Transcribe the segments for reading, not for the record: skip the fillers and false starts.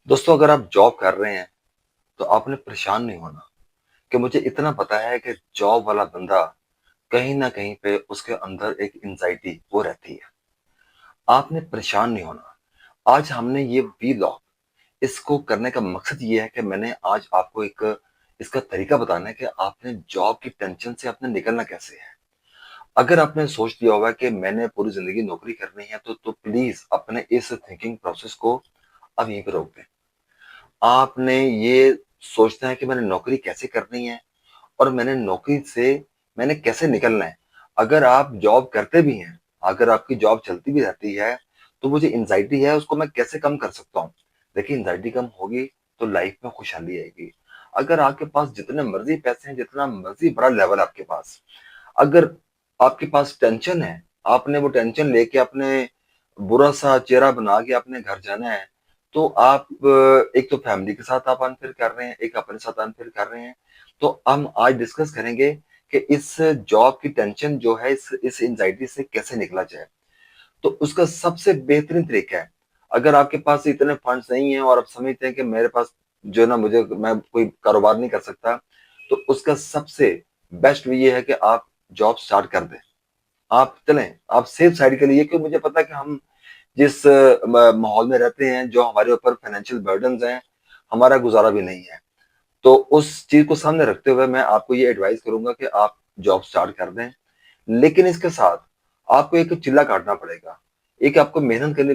दोस्तों, अगर आप जॉब कर रहे हैं तो आपने परेशान नहीं होना। कि मुझे इतना पता है कि जॉब वाला बंदा कहीं ना कहीं पे उसके अंदर एक एंजाइटी वो रहती है। आपने परेशान नहीं होना। आज हमने ये वीलॉग इसको करने का मकसद ये है कि मैंने आज आपको एक इसका तरीका बताना है कि आपने जॉब की टेंशन से आपने निकलना कैसे है। अगर आपने सोच लिया होगा कि मैंने पूरी जिंदगी नौकरी करनी है तो प्लीज अपने इस थिंकिंग प्रोसेस को अब यहीं पर रोक दें। आपने ये सोचना है कि मैंने नौकरी कैसे करनी है और मैंने नौकरी से मैंने कैसे निकलना है। अगर आप जॉब करते भी हैं, अगर आपकी जॉब चलती भी रहती है, तो वो जो एंजाइटी है उसको मैं कैसे कम कर सकता हूँ। देखिए, एंजाइटी कम होगी तो लाइफ में खुशहाली आएगी। अगर आपके पास जितने मर्जी पैसे हैं, जितना मर्जी बड़ा लेवल आपके पास, अगर आपके पास टेंशन है, आपने वो टेंशन लेके अपने बुरा सा चेहरा बना के अपने घर जाना है, तो आप एक तो फैमिली के साथ आप अनफेयर कर रहे हैं, एक अपने साथ अनफेयर कर रहे हैं। तो हम आज डिस्कस करेंगे कि इस जॉब की टेंशन जो है, इस एंजाइटी से कैसे निकला जाए। तो उसका सबसे बेहतरीन तरीका है, अगर आपके पास इतने फंड्स नहीं है और आप समझते हैं कि मेरे पास जो है ना, मुझे मैं कोई कारोबार नहीं कर सकता, तो उसका सबसे बेस्ट वे ये है कि आप जॉब स्टार्ट कर दें। आप चलें, आप सेफ साइड के लिए, क्योंकि मुझे पता है कि हम जिस माहौल में रहते हैं, जो हमारे ऊपर फाइनेंशियल बर्डन्स हैं, हमारा गुजारा भी नहीं है। तो उस चीज को सामने रखते हुए मैं आपको ये एडवाइस करूंगा कि आप जॉब स्टार्ट कर दें। लेकिन इसके साथ आपको एक चिल्ला काटना पड़ेगा, एक आपको मेहनत करनी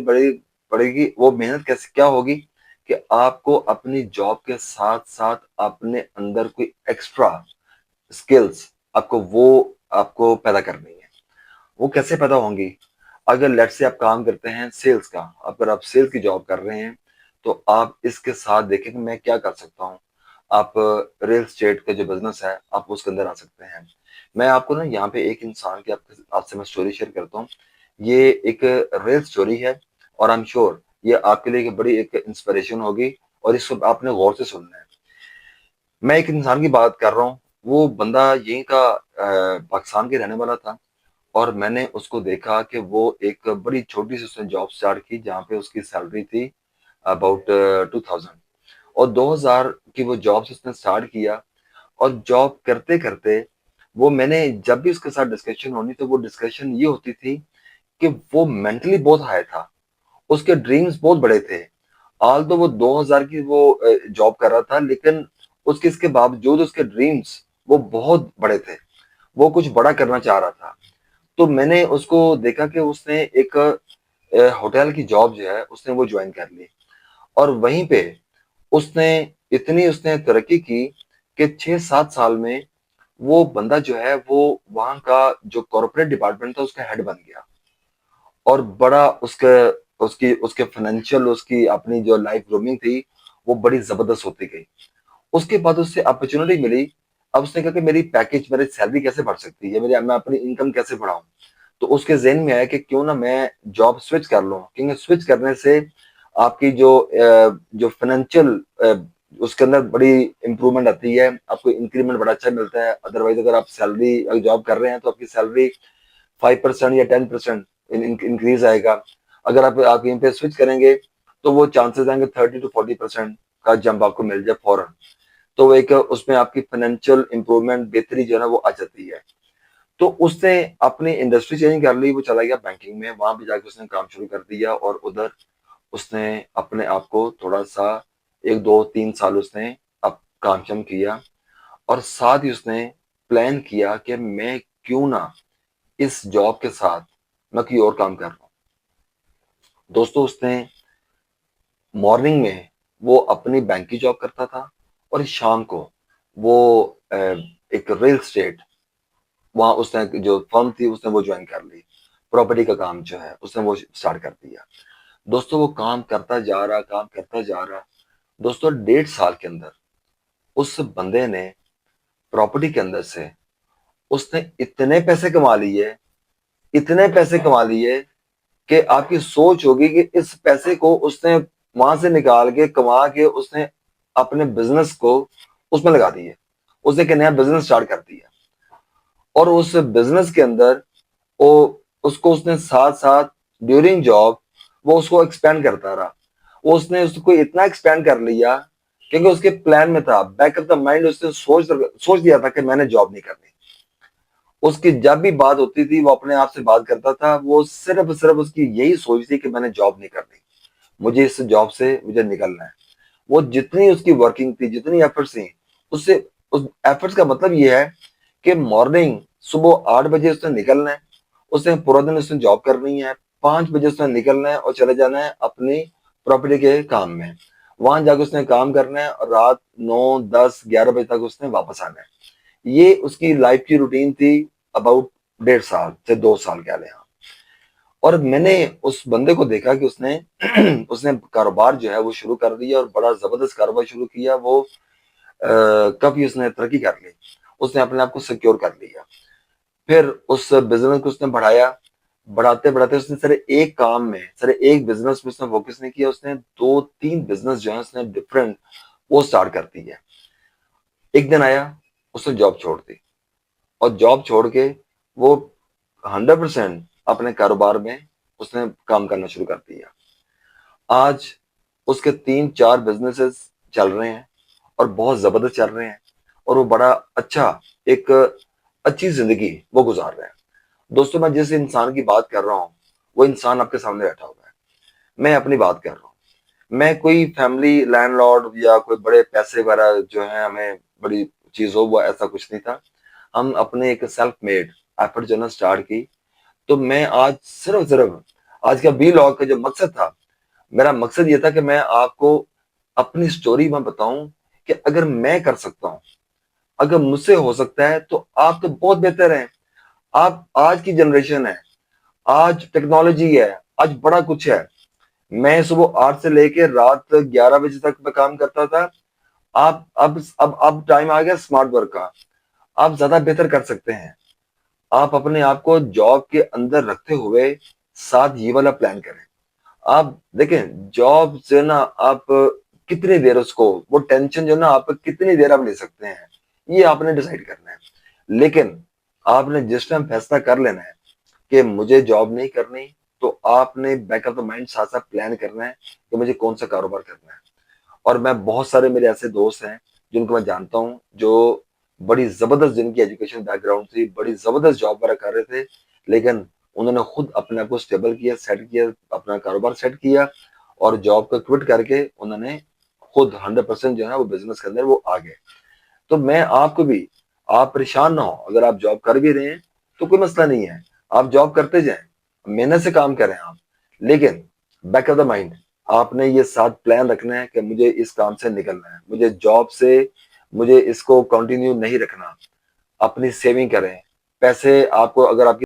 पड़ेगी। वो मेहनत कैसे क्या होगी कि आपको अपनी जॉब के साथ साथ अपने अंदर कोई एक्स्ट्रा स्किल्स आपको पैदा करनी है। वो कैसे पैदा होंगी? अगर लेट्स से आप काम करते हैं सेल्स का, अगर आप सेल्स की जॉब कर रहे हैं, तो आप इसके साथ देखें कि मैं क्या कर सकता हूँ। आप रियल एस्टेट का जो बिजनेस है, आप उसके अंदर आ सकते हैं। मैं आपको ना यहाँ पे एक इंसान की आपसे मैं स्टोरी शेयर करता हूँ। ये एक रियल स्टोरी है और आई एम श्योर ये आपके लिए एक बड़ी एक इंस्पिरेशन होगी, और इसको आपने गौर से सुनना है। मैं एक इंसान की बात कर रहा हूँ। वो बंदा यहीं का पाकिस्तान के रहने वाला था, और मैंने उसको देखा कि वो एक बड़ी छोटी सी उसने जॉब स्टार्ट की जहाँ पे उसकी सैलरी थी अबाउट 2000। और 2000 की वो जॉब से उसने स्टार्ट किया, और जॉब करते करते वो, मैंने जब भी उसके साथ डिस्कशन होनी तो वो डिस्कशन ये होती थी कि वो मेंटली बहुत हाई था। उसके ड्रीम्स बहुत बड़े थे। आल तो वो 2000 की वो जॉब कर रहा था, लेकिन उसके इसके बावजूद उसके ड्रीम्स वो बहुत बड़े थे। वो कुछ बड़ा करना चाह रहा था। तो मैंने उसको देखा कि उसने एक होटल की जॉब जो है उसने वो ज्वाइन कर ली, और वहीं पे उसने उसने तरक्की की कि 6-7 साल में वो बंदा जो है वो वहां का जो कॉर्पोरेट डिपार्टमेंट था उसका हेड बन गया। और बड़ा उसके उसकी उसके फाइनेंशियल, उसकी अपनी जो लाइफ ग्रूमिंग थी वो बड़ी जबरदस्त होती गई। उसके बाद उससे अपॉर्चुनिटी मिली। अब उसने कहा कि मेरी पैकेज, मेरी सैलरी कैसे बढ़ सकती है, मेरी मैं अपनी इनकम कैसे बढ़ाऊं। तो उसके जहन में आया कि क्यों ना मैं जॉब स्विच कर लूं, क्योंकि स्विच करने से आपकी जो फाइनेंशियल उसके अंदर बड़ी इंप्रूवमेंट आती है, आपको इंक्रीमेंट बड़ा अच्छा मिलता है। अदरवाइज अगर आप सैलरी अगर जॉब कर रहे हैं तो आपकी सैलरी 5% या 10% इंक्रीज आएगा। अगर आप यहीं पे स्विच करेंगे तो वो चांसेस आएंगे 30 to 40% का जंप आपको मिल जाए फौरन। तो वो एक उसमें आपकी फाइनेंशियल इंप्रूवमेंट, बेहतरी जो है ना वो आ जाती है। तो उसने अपनी इंडस्ट्री चेंज कर ली, वो चला गया बैंकिंग में। वहां पे जाके उसने काम शुरू कर दिया, और उधर उसने अपने आप को थोड़ा सा 1-2-3 साल उसने अब काम शम किया। और साथ ही उसने प्लान किया कि मैं क्यों ना इस जॉब के साथ मैं कोई और काम कर रहा हूँ। दोस्तों, उसने मॉर्निंग में वो अपनी बैंक की जॉब करता था, और शाम को वो एक रियल स्टेट, वहां उसने जो फर्म थी उसने वो ज्वाइन कर ली। प्रॉपर्टी का काम जो है उसने वो स्टार्ट कर दिया। दोस्तों, वो काम करता जा रहा, काम करता जा रहा। दोस्तों, 1.5 साल के अंदर उस बंदे ने प्रॉपर्टी के अंदर से उसने इतने पैसे कमा लिए, इतने पैसे कमा लिए कि आपकी सोच होगी कि इस पैसे को उसने वहां से निकाल के कमा के उसने अपने बिजनेस को उसमें लगा दिया। उसने एक नया बिजनेस स्टार्ट कर दिया, और उस बिजनेस के अंदर वो उसको उसने साथ साथ ड्यूरिंग जॉब वो उसको एक्सपेंड करता रहा। वो उसने उसको इतना एक्सपेंड कर लिया क्योंकि उसके प्लान में था, बैक ऑफ द माइंड उसने सोच दिया था कि मैंने जॉब नहीं करनी। उसकी जब भी बात होती थी वो अपने आप से बात करता था, वो सिर्फ उसकी यही सोच थी कि मैंने जॉब नहीं करनी, मुझे इस जॉब से मुझे निकलना है। वो जितनी उसकी वर्किंग थी, जितनी एफर्ट्स थी, उससे उस एफर्ट्स का मतलब ये है कि मॉर्निंग सुबह 8 बजे उसने निकलना है, उसने पूरा दिन उसने जॉब करनी है, 5 बजे उसने निकलना है और चले जाना है अपनी प्रॉपर्टी के काम में। वहां जाकर उसने काम करना है और रात 9, 10, 11 बजे तक उसने वापस आना है। ये उसकी लाइफ की रूटीन थी, अबाउट 1.5 साल से 2 साल कह लें आप। और मैंने उस बंदे को देखा कि उसने उसने कारोबार जो है वो शुरू कर दिया और बड़ा जबरदस्त कारोबार शुरू किया। वो काफी उसने तरक्की कर ली, उसने अपने आप को सिक्योर कर लिया। फिर उस बिजनेस को उसने बढ़ाया, बढ़ाते बढ़ाते उसने सारे एक काम में, सारे एक बिजनेस में उसने फोकस नहीं किया, उसने 2-3 बिजनेस जो है उसने डिफरेंट वो स्टार्ट कर दी है। एक दिन आया, उसने जॉब छोड़ दी और जॉब छोड़ के वो 100% अपने कारोबार में उसने काम करना शुरू कर दिया। आज उसके 3-4 बिजनेसेस चल रहे हैं और बहुत जबरदस्त चल रहे हैं और वो बड़ा अच्छा एक अच्छी जिंदगी वो गुजार रहे हैं। दोस्तों, मैं जिस इंसान की बात कर रहा हूँ वो इंसान आपके सामने बैठा हुआ है। मैं अपनी बात कर रहा हूँ। मैं कोई फैमिली लैंडलॉर्ड या कोई बड़े पैसे वगैरह जो है हमें बड़ी चीज हो, वो ऐसा कुछ नहीं था। हम अपने एक सेल्फ मेड एफर्ट जो है ना स्टार्ट की। तो मैं आज सिर्फ आज का बी लॉग का जो मकसद था, मेरा मकसद ये था कि मैं आपको अपनी स्टोरी में बताऊं कि अगर मैं कर सकता हूं, अगर मुझसे हो सकता है तो आप तो बहुत बेहतर हैं। आप आज की जनरेशन है, आज टेक्नोलॉजी है, आज बड़ा कुछ है। मैं सुबह 8 से लेके रात 11 बजे तक मैं काम करता था। आप अब टाइम आ गया स्मार्ट वर्क का। आप ज्यादा बेहतर कर सकते हैं। आप अपने आप को जॉब के अंदर रखते हुए साथ ये वाला प्लान करें। आप देखें, जॉब से ना आप कितनी देर उसको, वो टेंशन जो ना आप कितनी देर आप ले सकते हैं, ये आपने डिसाइड करना है। लेकिन आपने जिस टाइम फैसला कर लेना है कि मुझे जॉब नहीं करनी, तो आपने बैक ऑफ द माइंड साथ साथ प्लान करना है कि मुझे कौन सा कारोबार करना है। और मैं बहुत सारे मेरे ऐसे दोस्त हैं जिनको मैं जानता हूँ, जो बड़ी जबरदस्त, जिनकी एजुकेशन बैकग्राउंड थी, बड़ी जबरदस्त जॉब वगैरह कर रहे थे, लेकिन उन्होंने खुद अपने आप को स्टेबल किया, सेट किया, अपना कारोबार सेट किया और जॉब को क्विट करके उन्होंने खुद 100% जो है वो बिजनेस के अंदर वो आ गए। तो मैं आपको भी, आप परेशान ना हो, अगर आप जॉब कर भी रहे हैं तो कोई मसला नहीं है, आप जॉब करते जाएं, मेहनत से काम करें आप। लेकिन बैक ऑफ द माइंड आपने ये साथ प्लान रखना है कि मुझे इस काम से निकलना है, मुझे जॉब से, मुझे इसको कंटिन्यू नहीं रखना। अपनी सेविंग करें, पैसे आपको, अगर आपकी